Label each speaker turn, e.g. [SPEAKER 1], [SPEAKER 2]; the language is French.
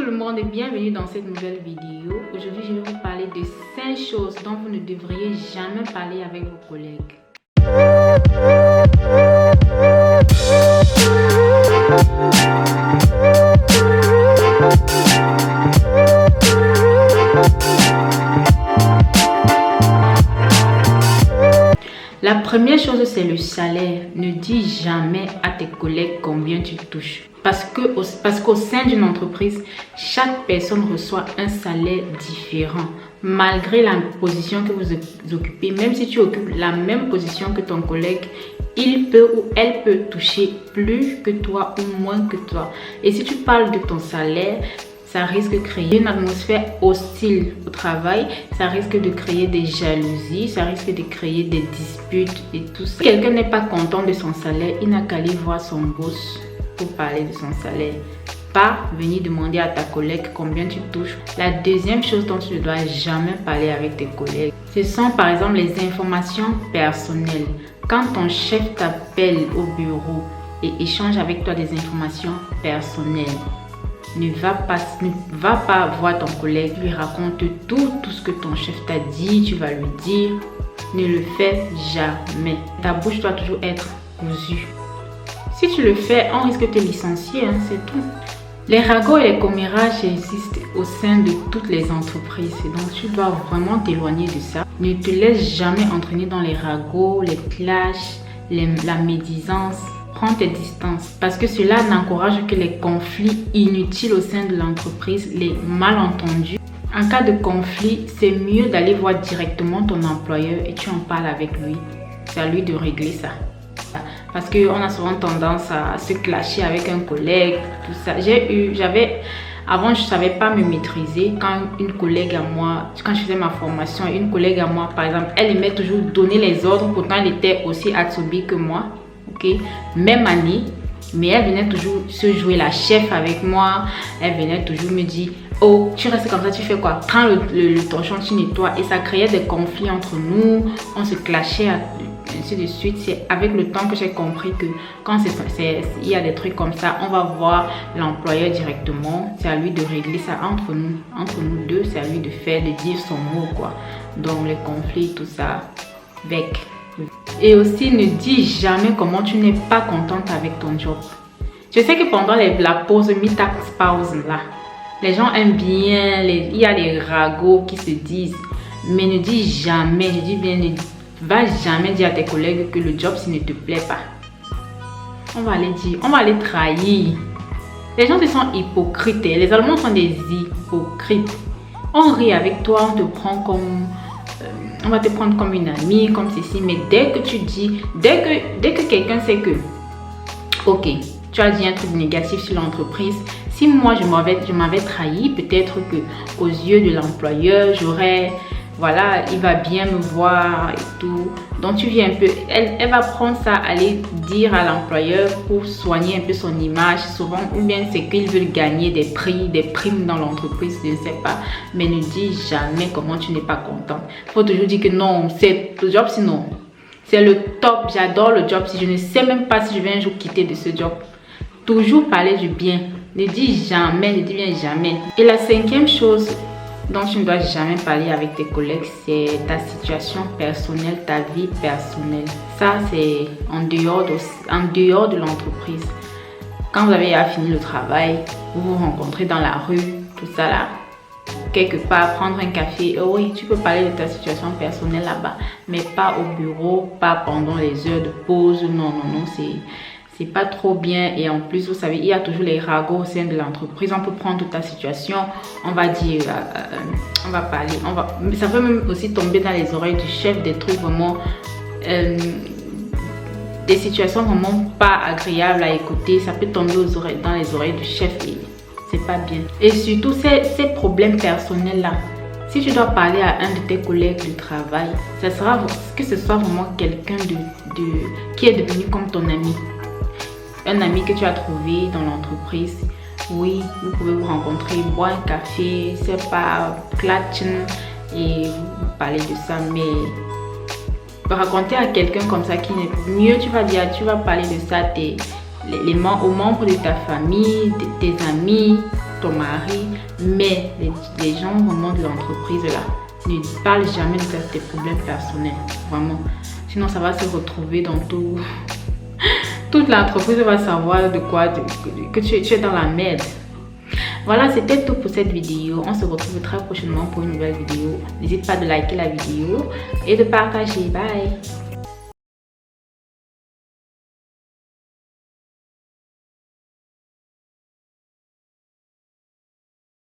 [SPEAKER 1] tout le monde et bienvenue dans cette nouvelle vidéo. Aujourd'hui, je vais vous parler de 5 choses dont vous ne devriez jamais parler avec vos collègues. La première chose, c'est le salaire. Ne dis jamais à tes collègues combien tu touches. Parce qu'au sein d'une entreprise, chaque personne reçoit un salaire différent. Malgré la position que vous occupez, même si tu occupes la même position que ton collègue, il peut ou elle peut toucher plus que toi ou moins que toi. Et si tu parles de ton salaire, ça risque de créer une atmosphère hostile au travail, ça risque de créer des jalousies, ça risque de créer des disputes et tout ça. Si quelqu'un n'est pas content de son salaire, il n'a qu'à aller voir son boss pour parler de son salaire. Pas venir demander à ta collègue combien tu touches. La deuxième chose dont tu ne dois jamais parler avec tes collègues, ce sont par exemple les informations personnelles. Quand ton chef t'appelle au bureau et échange avec toi des informations personnelles, ne va pas voir ton collègue, lui raconte tout ce que ton chef t'a dit, tu vas lui dire. Ne le fais jamais. Ta bouche doit toujours être cousue. Si tu le fais, on risque de te licencier, c'est tout. Les ragots et les commérages existent au sein de toutes les entreprises. Donc tu dois vraiment t'éloigner de ça. Ne te laisse jamais entraîner dans les ragots, les clashs, la médisance. Prends tes distances parce que cela n'encourage que les conflits inutiles au sein de l'entreprise, les malentendus. En cas de conflit, c'est mieux d'aller voir directement ton employeur et tu en parles avec lui. C'est à lui de régler ça. Parce qu'on a souvent tendance à se clasher avec un collègue, tout ça. Avant, je ne savais pas me maîtriser. Quand une collègue à moi, quand je faisais ma formation, une collègue à moi, par exemple, elle aimait toujours donner les ordres. Pourtant, elle était aussi atsobie que moi. Même année, mais elle venait toujours se jouer la chef avec moi. Elle venait toujours me dire: oh, tu restes comme ça, tu fais quoi? Prends le torchon, tu nettoies. Et ça créait des conflits entre nous, on se clashait, ainsi de suite. C'est avec le temps que j'ai compris que quand il y a des trucs comme ça, on va voir l'employeur directement. C'est à lui de régler ça entre nous deux. C'est à lui de dire son mot, quoi. Donc les conflits, tout ça, bec. Et aussi, ne dis jamais comment tu n'es pas contente avec ton job. Je sais que pendant la pause, mi-tax pause là, les gens aiment bien, il y a les ragots qui se disent, mais ne dis jamais, je dis bien, ne va jamais dire à tes collègues que le job, s'il ne te plaît pas. On va aller trahir. Les gens, ce sont hypocrites. Les Allemands sont des hypocrites. On rit avec toi, on te prend comme... on va te prendre comme une amie, comme ceci, mais dès que tu dis, dès que quelqu'un sait que, ok, tu as dit un truc négatif sur l'entreprise, si moi je m'avais trahi, peut-être que aux yeux de l'employeur, voilà, il va bien me voir et tout. Donc tu viens un peu, elle va prendre ça, aller dire à l'employeur pour soigner un peu son image, souvent, ou bien c'est qu'ils veulent gagner des primes dans l'entreprise, je ne sais pas. Mais ne dis jamais comment tu n'es pas content. Il faut toujours dire que non, c'est le job, sinon c'est le top, j'adore le job, si je ne sais même pas si je vais un jour quitter de ce job. Toujours parler du bien. Ne dis jamais, ne dis bien jamais. Et la cinquième chose dont tu ne dois jamais parler avec tes collègues, c'est ta situation personnelle, ta vie personnelle. Ça, c'est en dehors de l'entreprise. Quand vous avez fini le travail, vous vous rencontrez dans la rue, tout ça là, quelque part, prendre un café. Oh oui, tu peux parler de ta situation personnelle là-bas, mais pas au bureau, pas pendant les heures de pause. Non, c'est pas trop bien. Et en plus, vous savez, il y a toujours les ragots au sein de l'entreprise. On peut prendre toute ta situation, on va dire, on va parler, mais ça peut même aussi tomber dans les oreilles du chef, des trucs vraiment, des situations vraiment pas agréables à écouter. Ça peut tomber dans les oreilles du chef et c'est pas bien. Et surtout, ces problèmes personnels là, si tu dois parler à un de tes collègues de travail, ça sera que ce soit vraiment quelqu'un qui est devenu comme ton ami. Un ami que tu as trouvé dans l'entreprise. Oui, vous pouvez vous rencontrer, boire un café, c'est pas klatschen et vous parler de ça, mais raconter à quelqu'un comme ça qui n'est mieux, tu vas parler de ça aux membres de ta famille, de tes amis, ton mari, mais les gens vraiment de l'entreprise là ne parlent jamais de tes problèmes personnels, vraiment. Sinon, ça va se retrouver dans tout. Toute l'entreprise va savoir de quoi que tu es dans la merde. Voilà, c'était tout pour cette vidéo. On se retrouve très prochainement pour une nouvelle vidéo. N'hésite pas de liker la vidéo et de partager. Bye!